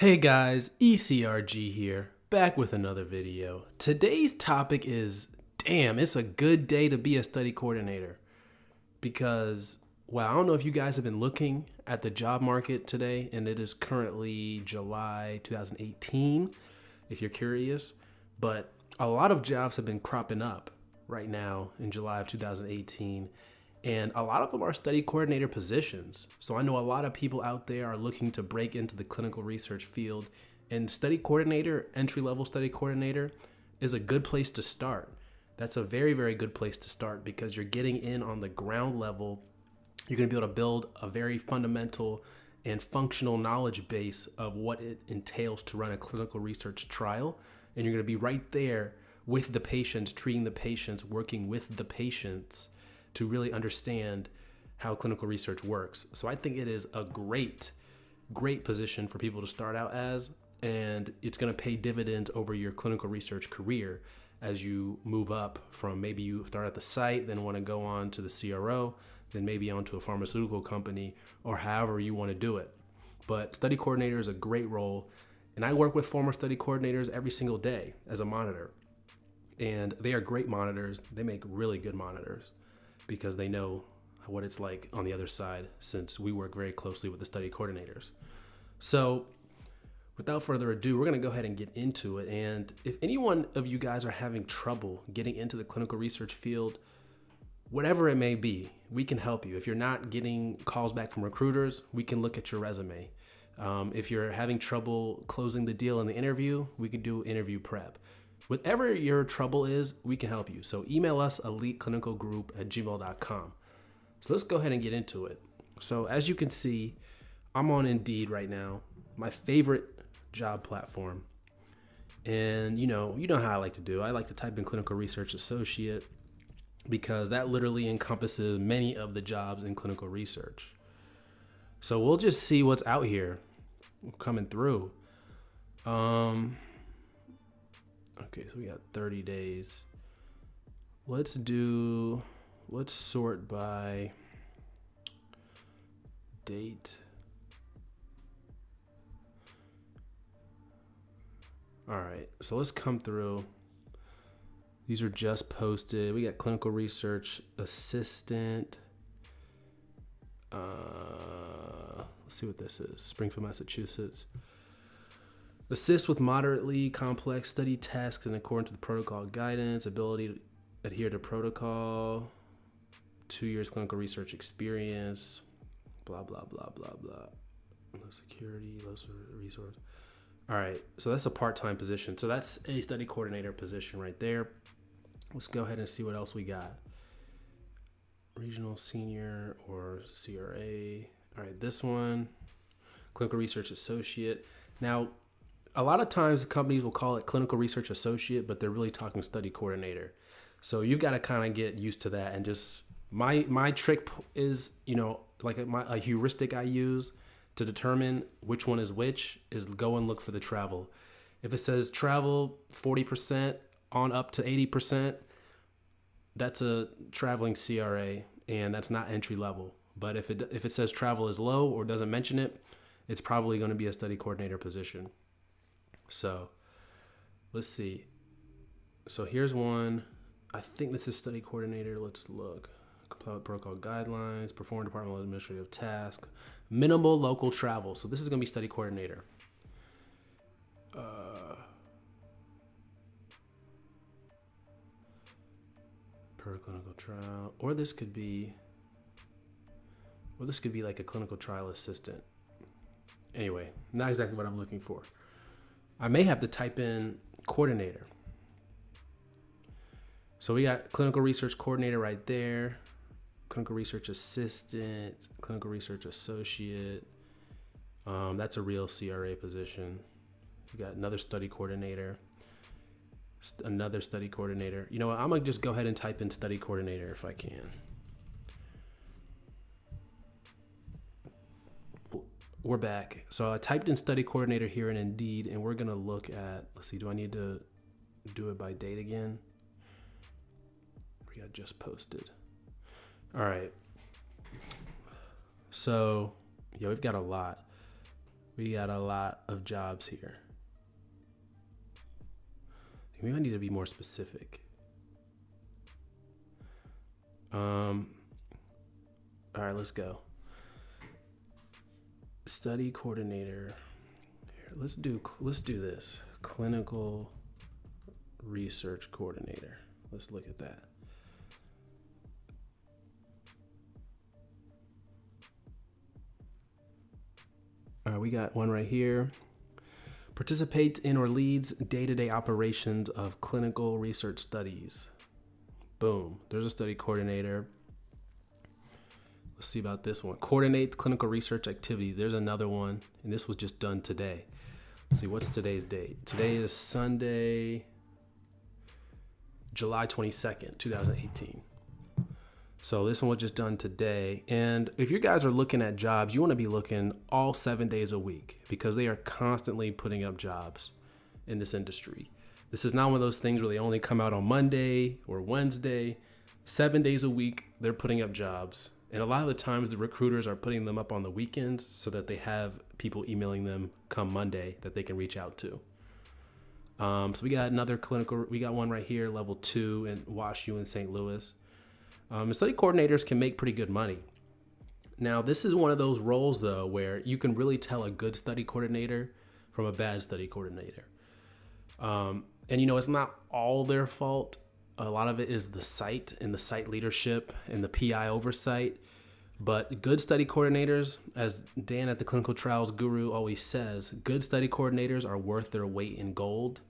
Hey guys, ECRG here, back with another video. Today's topic is, damn, it's a good day to be a study coordinator. Because, well, I don't know if you guys have been looking at the job market today, and it is currently July 2018, if you're curious. But a lot of jobs have been cropping up right now in July of 2018. And a lot of them are study coordinator positions. So I know a lot of people out there are looking to break into the clinical research field, and study coordinator, entry-level study coordinator, is a good place to start. That's a very, very good place to start because you're getting in on the ground level. You're going to be able to build a very fundamental and functional knowledge base of what it entails to run a clinical research trial. And you're going to be right there with the patients, treating the patients, working with the patients to really understand how clinical research works. So I think it is a great position for people to start out as, and it's gonna pay dividends over your clinical research career as you move up from maybe you start at the site, then wanna go on to the CRO, then maybe onto a pharmaceutical company, or however you wanna do it. But study coordinator is a great role, and I work with former study coordinators every single day as a monitor. And they are great monitors. They make really good monitors, because they know what it's like on the other side, since we work very closely with the study coordinators. So without further ado, we're going to go ahead and get into it. And if any one of you guys are having trouble getting into the clinical research field, whatever it may be, we can help you. If you're not getting calls back from recruiters, we can look at your resume. If you're having trouble closing the deal in the interview, we can do interview prep. Whatever your trouble is, we can help you. So email us, eliteclinicalgroup@gmail.com. So let's go ahead and get into it. So as you can see, I'm on Indeed right now, my favorite job platform. And you know how I like to do. I like to type in clinical research associate, because that literally encompasses many of the jobs in clinical research. So we'll just see what's out here coming through. Okay, so we got 30 days. Let's sort by date. All right, so let's come through. These are just posted. We got clinical research assistant. Let's see what this is. Springfield, Massachusetts. Assist with moderately complex study tasks in accordance with protocol guidance, ability to adhere to protocol, 2 years clinical research experience, blah, blah, blah, blah, blah. Low security, low resource. All right, so that's a part-time position. So that's a study coordinator position right there. Let's go ahead and see what else we got. Regional senior or CRA. All right, this one, clinical research associate. Now, a lot of times companies will call it clinical research associate, but they're really talking study coordinator. So you've got to kind of get used to that. And just my trick is, like a heuristic I use to determine which one is which is go and look for the travel. If it says travel 40% on up to 80%, that's a traveling CRA, and that's not entry level. But if it says travel is low or doesn't mention it, it's probably going to be a study coordinator position. So let's see. So here's one. I think this is study coordinator. Let's look. Comply with protocol guidelines, perform departmental administrative tasks, minimal local travel. So this is going to be study coordinator. Per clinical trial, or this could be like a clinical trial assistant. Anyway, not exactly what I'm looking for. I may have to type in coordinator. So we got clinical research coordinator right there, clinical research assistant, clinical research associate. That's a real CRA position. We got another study coordinator, another study coordinator. You know what? I'm gonna just go ahead and type in study coordinator if I can. We're back. So I typed in study coordinator here in Indeed, and we're gonna look at, let's see, do I need to do it by date again? We got just posted. All right. So yeah, we've got a lot. We got a lot of jobs here. Maybe I need to be more specific. All right, let's go. Study coordinator. Here, let's do this. Clinical research coordinator. Let's look at that. All right, we got one right here. Participates in or leads day-to-day operations of clinical research studies. Boom, there's a study coordinator. Let's see about this one. Coordinates clinical research activities. There's another one, and this was just done today. Let's see, what's today's date? Today is Sunday, July 22nd, 2018. So this one was just done today. And if you guys are looking at jobs, you want to be looking all 7 days a week because they are constantly putting up jobs in this industry. This is not one of those things where they only come out on Monday or Wednesday. 7 days a week, they're putting up jobs. And a lot of the times the recruiters are putting them up on the weekends so that they have people emailing them come Monday that they can reach out to. So we got another clinical, we got one right here, level 2 in WashU in St. Louis. Study coordinators can make pretty good money. Now, this is one of those roles, though, where you can really tell a good study coordinator from a bad study coordinator. And, it's not all their fault. A lot of it is the site and the site leadership and the PI oversight. But good study coordinators, as Dan at the Clinical Trials Guru always says, good study coordinators are worth their weight in gold.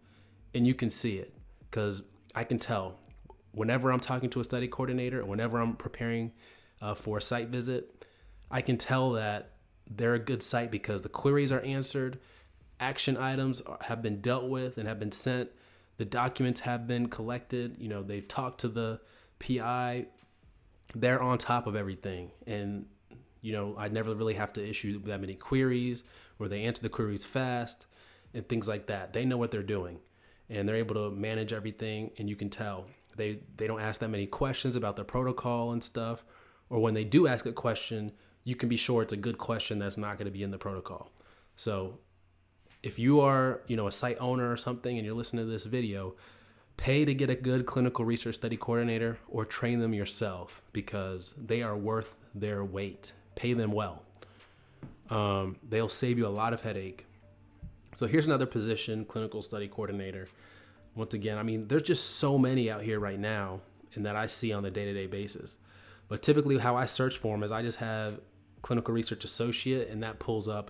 And you can see it because I can tell. Whenever I'm talking to a study coordinator, whenever I'm preparing for a site visit, I can tell that they're a good site because the queries are answered, action items have been dealt with and have been sent, the documents have been collected, they've talked to the PI, they're on top of everything. And, I never really have to issue that many queries, or they answer the queries fast and things like that. They know what they're doing and they're able to manage everything, and you can tell. They don't ask that many questions about the protocol and stuff, or when they do ask a question, you can be sure it's a good question that's not going to be in the protocol. So if you are, a site owner or something and you're listening to this video, pay to get a good clinical research study coordinator or train them yourself because they are worth their weight. Pay them well. They'll save you a lot of headache. So here's another position, clinical study coordinator. Once again, there's just so many out here right now and that I see on a day-to-day basis. But typically how I search for them is I just have clinical research associate, and that pulls up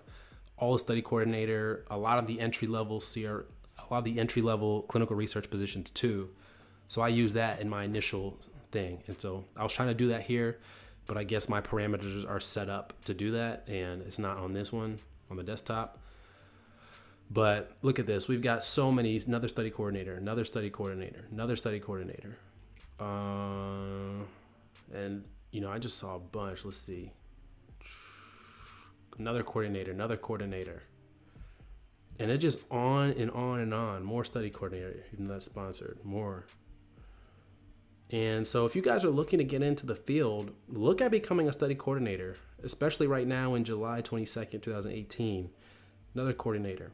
all the study coordinator, a lot of the entry-level clinical research positions too. So I use that in my initial thing. And so I was trying to do that here, but I guess my parameters are set up to do that, and it's not on this one, on the desktop. But look at this. We've got so many. Another study coordinator, another study coordinator, another study coordinator. And, I just saw a bunch. Let's see. Another coordinator, another coordinator. And it just on and on and on. More study coordinator, even that's sponsored. More. And so if you guys are looking to get into the field, look at becoming a study coordinator, especially right now in July 22nd, 2018. Another coordinator.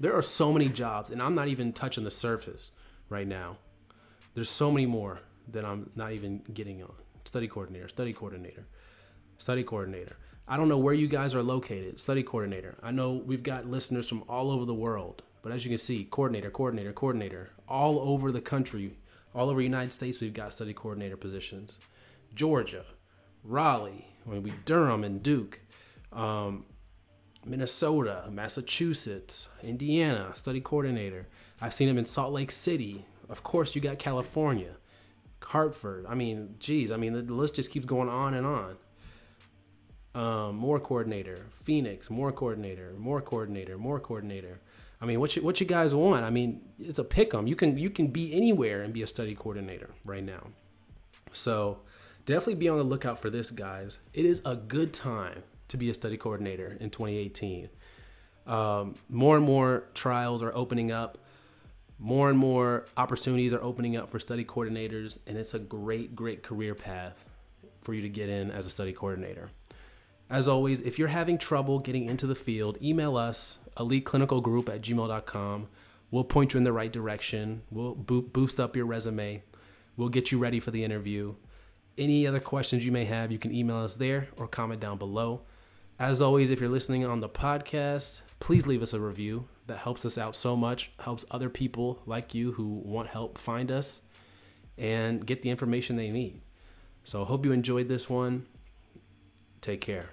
There are so many jobs, and I'm not even touching the surface right now. There's so many more that I'm not even getting on. Study coordinator, study coordinator, study coordinator. I don't know where you guys are located. Study coordinator. I know we've got listeners from all over the world, but as you can see, coordinator, coordinator, coordinator, all over the country, all over the United States, we've got study coordinator positions. Georgia, Raleigh, Durham and Duke, Minnesota, Massachusetts, Indiana, study coordinator. I've seen them in Salt Lake City. Of course, you got California, Hartford. The list just keeps going on and on. More coordinator, Phoenix, more coordinator, more coordinator, more coordinator. What you guys want? It's a pick 'em. You can be anywhere and be a study coordinator right now. So definitely be on the lookout for this, guys. It is a good time to be a study coordinator in 2018. More and more trials are opening up. More and more opportunities are opening up for study coordinators, and it's a great, great career path for you to get in as a study coordinator. As always, if you're having trouble getting into the field, email us, eliteclinicalgroup@gmail.com. We'll point you in the right direction. We'll boost up your resume. We'll get you ready for the interview. Any other questions you may have, you can email us there or comment down below. As always, if you're listening on the podcast, please leave us a review. That helps us out so much, helps other people like you who want help find us and get the information they need. So I hope you enjoyed this one. Take care.